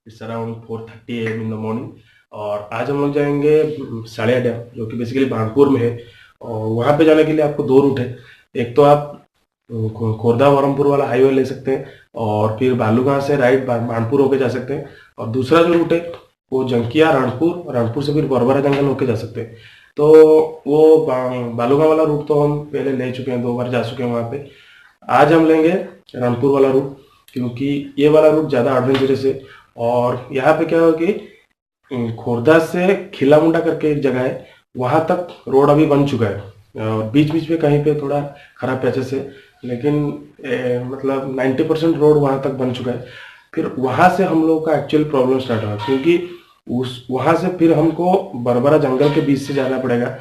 It's around 4:30 AM in the morning. और आज हम लोग जाएंगे सालिया डैम, जो कि बेसिकली बानपुर में है। और वहाँ पे जाने के लिए आपको 2 रूट है। एक तो आप खोर्धा बरहमपुर वाला हाईवे ले सकते हैं और फिर बालूगांव से राइट बानपुर होके जा सकते हैं। और दूसरा जो रूट है वो जंकिया रानपुर से फिर बरबरा जंगल होके जा सकते हैं। तो वो बालूगांव वाला रूट तो हम पहले ले चुके हैं, 2 बार जा चुके हैं वहाँ पे। आज हम लेंगे रानपुर वाला रूट, क्योंकि ये वाला रूट ज़्यादा एडवेंचरस है। और यहाँ पे क्या होगा कि खोर्धा से खिलामुंडा करके एक जगह है, वहाँ तक रोड अभी बन चुका है। और बीच बीच में कहीं पे थोड़ा खराब पैचेस है, लेकिन मतलब 90% रोड वहाँ तक बन चुका है। फिर वहाँ से हम लोगों का एक्चुअल प्रॉब्लम स्टार्ट हुआ, क्योंकि वहाँ से फिर हमको बरबरा जंगल के बीच से जाना पड़ेगा।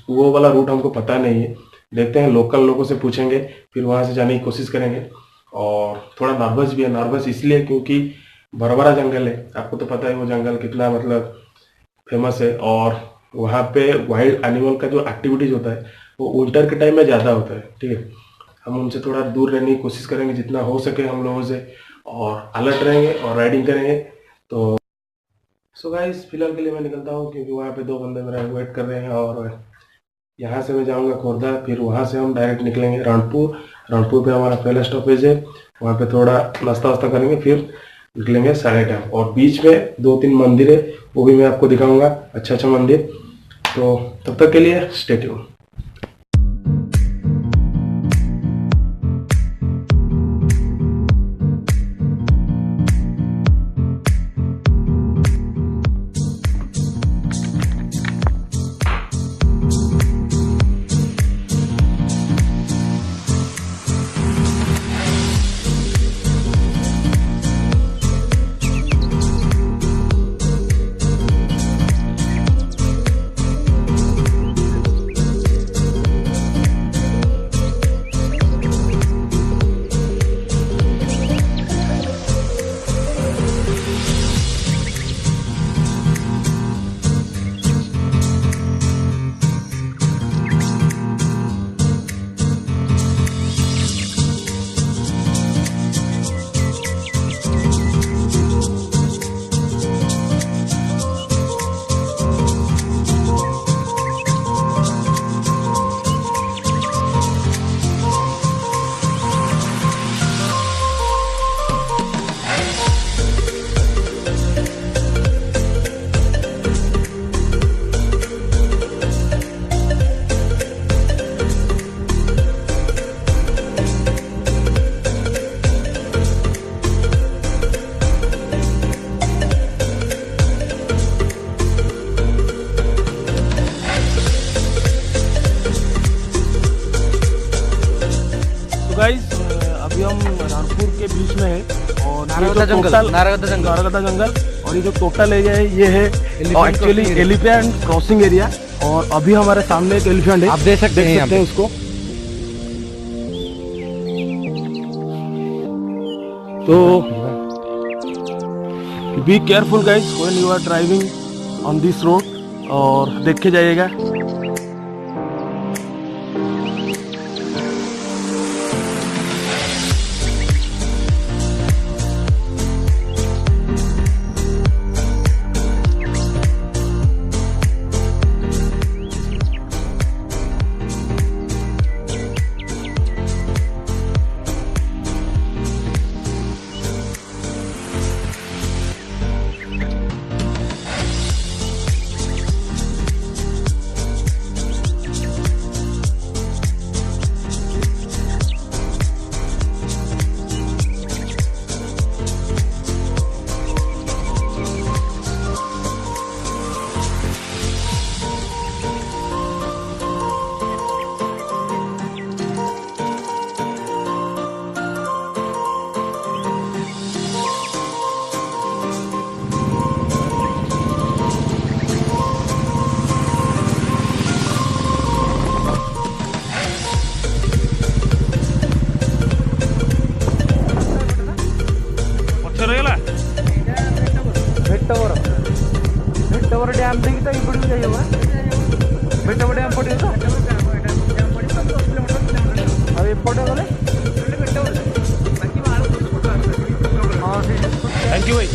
वो वाला रूट हमको पता नहीं है। देखते हैं, लोकल लोगों से पूछेंगे, फिर वहाँ से जाने की कोशिश करेंगे। और थोड़ा नर्वस भी है। नर्वस इसलिए क्योंकि बरबरा जंगल है, आपको तो पता है वो जंगल कितना मतलब फेमस है। और वहाँ पे वाइल्ड एनिमल का जो एक्टिविटीज होता है वो विंटर के टाइम में ज़्यादा होता है। ठीक है, हम उनसे थोड़ा दूर रहने की कोशिश करेंगे जितना हो सके हम लोगों से, और अलर्ट रहेंगे और राइडिंग करेंगे। तो सो गाइस, फिलहाल के लिए मैं निकलता हूँ, क्योंकि वहाँ पे 2 बंदे मेरा वेट कर रहे हैं। और यहाँ से मैं जाऊँगा खोर्धा, फिर वहाँ से हम डायरेक्ट निकलेंगे रानपुर पे हमारा पहला स्टॉपेज है। वहाँ पे थोड़ा नाश्ता वास्ता करेंगे, फिर निकलेंगे सालिया डैम। और बीच में 2-3 मंदिर है, वो भी मैं आपको दिखाऊंगा, अच्छा मंदिर। तो तब तक के लिए स्टे ट्यून। गाइस, अभी हम रानपुर के बीच में है और नारागढ़ जंगल। और ये जो टोटल एरिया है ये है एक्चुअली एलिफेंट क्रॉसिंग एरिया। और अभी हमारे सामने एक एलिफेंट है, आप देख सकते हैं उसको। तो be careful guys when you are driving on this road, और देख के जाइएगा। बेटाबर डैम देखी तो इपटू जाइए बेटाबर डैम पड़े तो अब एपटे गले हाँ थैंक यू भाई।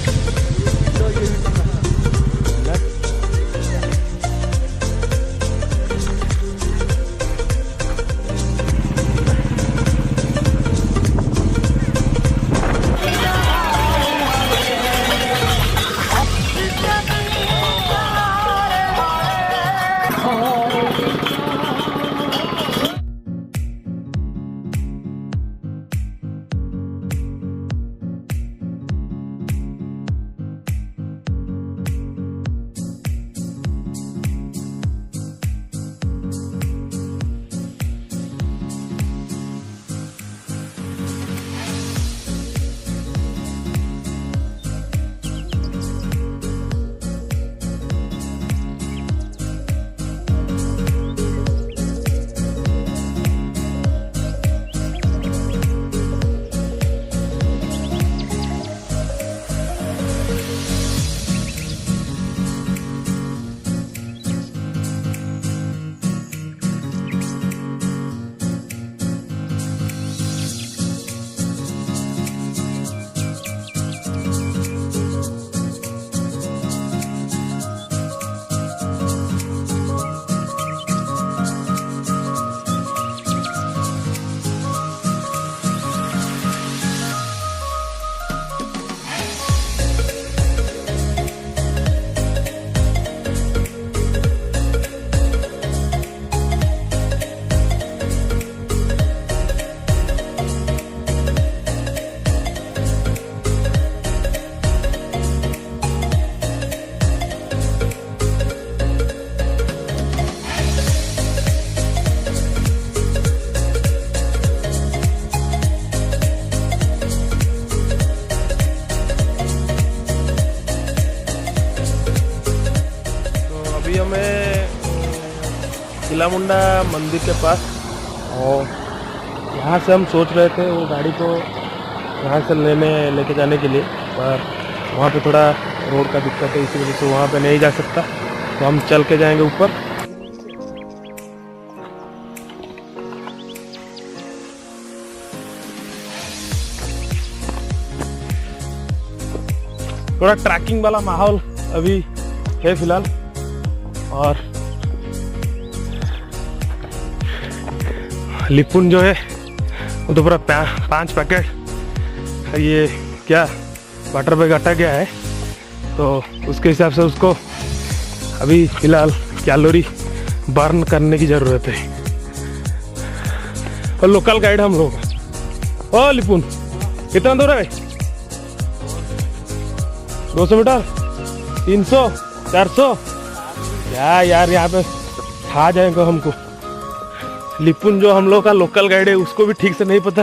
खिलामुंडा मंदिर के पास, और यहाँ से हम सोच रहे थे वो गाड़ी को यहाँ से लेके जाने के लिए, पर वहाँ पे थोड़ा रोड का दिक्कत है, इसी वजह से वहाँ पे नहीं जा सकता, तो हम चल के जाएंगे ऊपर। थोड़ा ट्रैकिंग वाला माहौल अभी है फिलहाल, और लिपुन जो है वो तो पूरा 5 पैकेट ये क्या वाटर बैग अटक गया है, तो उसके हिसाब से उसको अभी फिलहाल कैलोरी बर्न करने की ज़रूरत है। और लोकल गाइड हम लोग। ओ लिपुन कितना दूर है? 200 मीटर, 300, 400? क्या यार, यहाँ पे खा जाएगा हमको। लिपुन जो हम लोग का लोकल गाइड है उसको भी ठीक से नहीं पता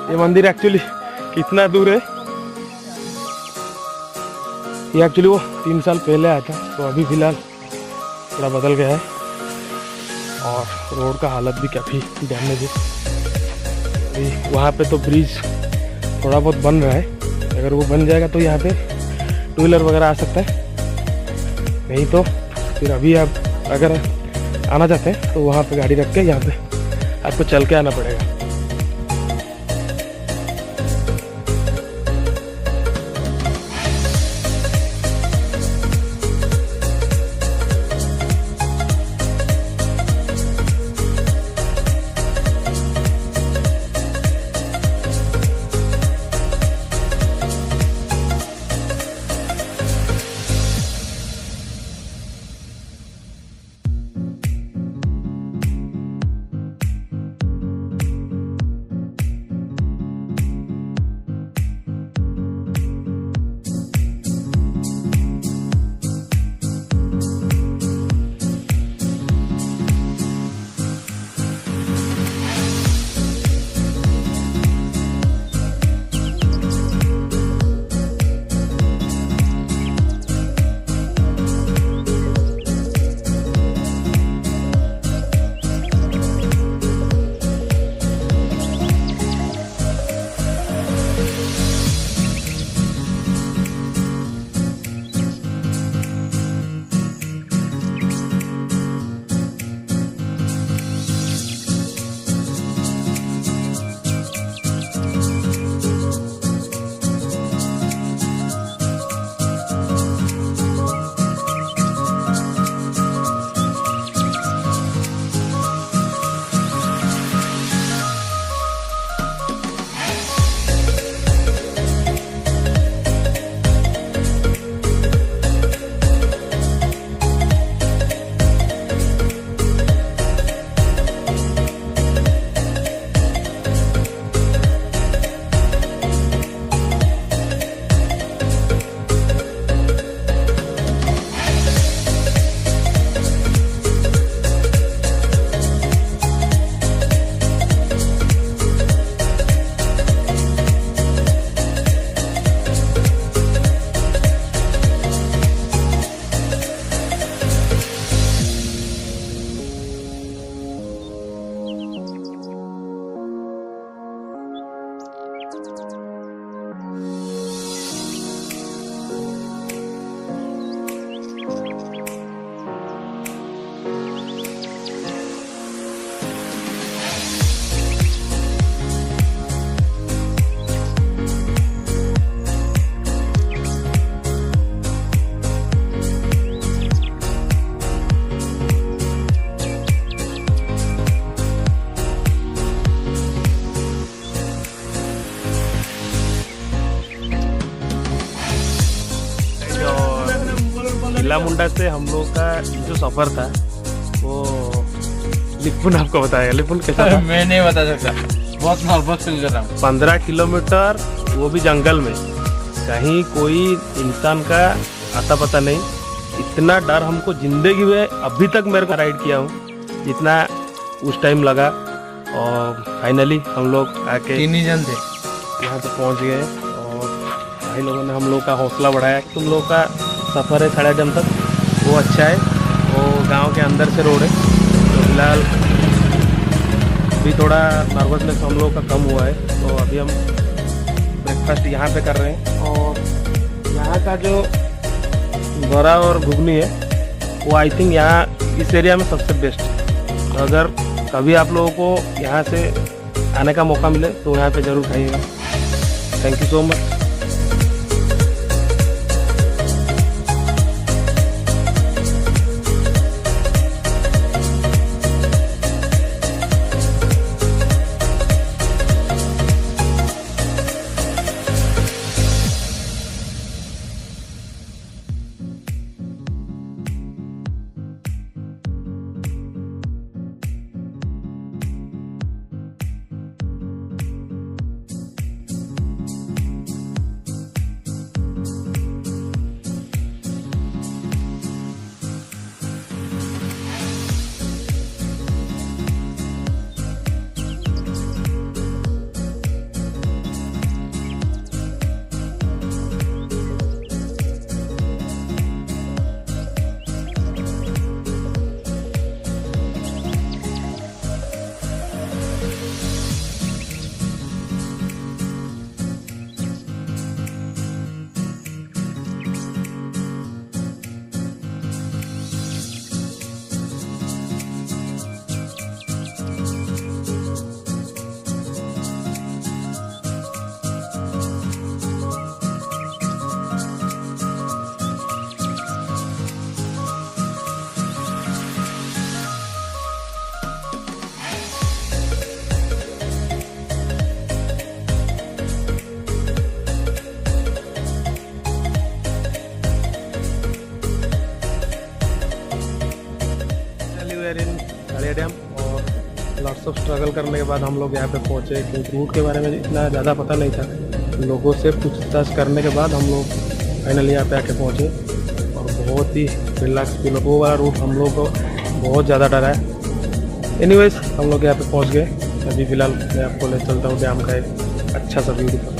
ये मंदिर एक्चुअली कितना दूर है। ये एक्चुअली वो 3 साल पहले आया था, तो अभी फिलहाल थोड़ा बदल गया है, और रोड का हालत भी काफ़ी डैमेज है। अभी वहाँ पे तो ब्रिज थोड़ा बहुत बन रहा है, अगर वो बन जाएगा तो यहाँ पे 2 व्हीलर वगैरह आ सकता है, नहीं तो फिर अभी आप अगर आना चाहते हैं तो वहाँ पे गाड़ी रख के यहाँ पे आपको चल के आना पड़ेगा। खिलामुंडा से हम लोग का जो सफ़र था वो लिपुन आपको बताएगा। लिपुन कैसा था? मैं नहीं बता सकता, बहुत नर्वस फील कर रहा हूँ। 15 किलोमीटर, वो भी जंगल में, कहीं कोई इंसान का आता पता नहीं। इतना डर हमको जिंदगी में अभी तक मेरे को राइड किया हूँ जितना उस टाइम लगा। और फाइनली हम लोग आके 3 ही जन थे, यहाँ पे पहुँच गए। और भाई लोगों ने हम लोग का हौसला बढ़ाया। तुम लोग का सफ़र है सालिया डैम तक, वो अच्छा है, वो गांव के अंदर से रोड है। तो फिलहाल अभी थोड़ा नर्वसनेस हम लोग का कम हुआ है, तो अभी हम ब्रेकफास्ट यहाँ पे कर रहे हैं। और यहाँ का जो बड़ा और घुगनी है वो आई थिंक यहाँ इस एरिया में सबसे बेस्ट है। तो अगर कभी आप लोगों को यहाँ से आने का मौका मिले तो यहाँ पे ज़रूर खाइएगा। Thank you so much. सालिया डैम और लॉट्स ऑफ स्ट्रगल करने के बाद हम लोग यहाँ पे पहुँचे, क्योंकि रूट के बारे में इतना ज़्यादा पता नहीं था। लोगों से पूछताछ करने के बाद हम लोग फाइनली यहाँ पे आके पहुँचे। और बहुत ही रिलैक्स फील, वो वाला रूट हम लोग को बहुत ज़्यादा डरा है। एनीवेज हम लोग यहाँ पे पहुँच गए। अभी फ़िलहाल मैं आपको ले चलता हूँ डैम का एक अच्छा सा व्यू दिखाऊँ।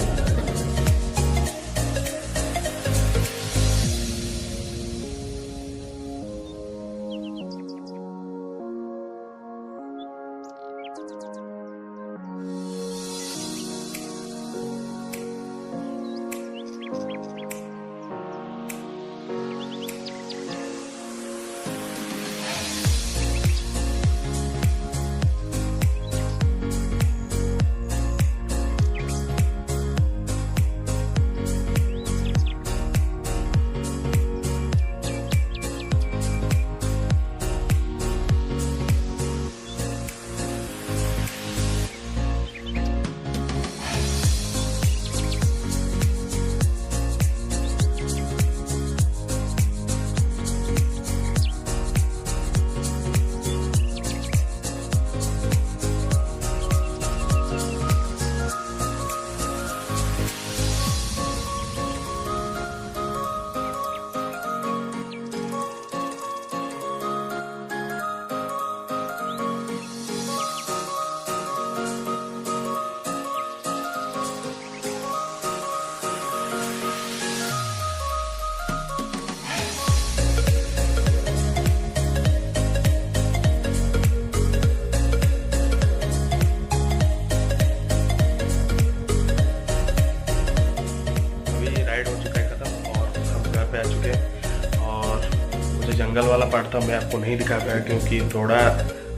जंगल वाला पार्ट था मैं आपको नहीं दिखा पाया, क्योंकि थोड़ा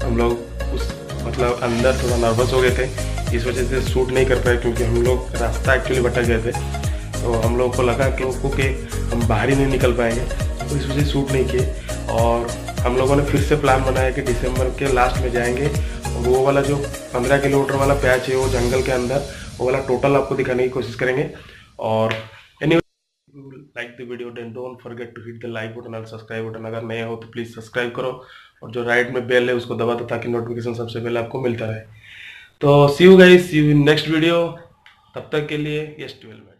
हम लोग उस मतलब अंदर थोड़ा नर्वस हो गए थे, इस वजह से शूट नहीं कर पाए। क्योंकि हम लोग रास्ता एक्चुअली भटक गए थे, तो हम लोग को लगा कि हम बाहर ही नहीं निकल पाएंगे, तो इस वजह से शूट नहीं किए। और हम लोगों ने फिर से प्लान बनाया कि दिसंबर के लास्ट में जाएंगे, और वो वाला जो 15 किलोमीटर वाला पैच है वो जंगल के अंदर, वो वाला टोटल आपको दिखाने की कोशिश करेंगे। और anyway like the video, then don't forget to hit the like button और सब्सक्राइब बटन। अगर नए हो तो प्लीज सब्सक्राइब करो और जो राइट में बेल है उसको दबा दो ताकि नोटिफिकेशन सबसे पहले आपको मिलता रहे। तो see you guys, see you in next video. तब तक के लिए यस 12 में।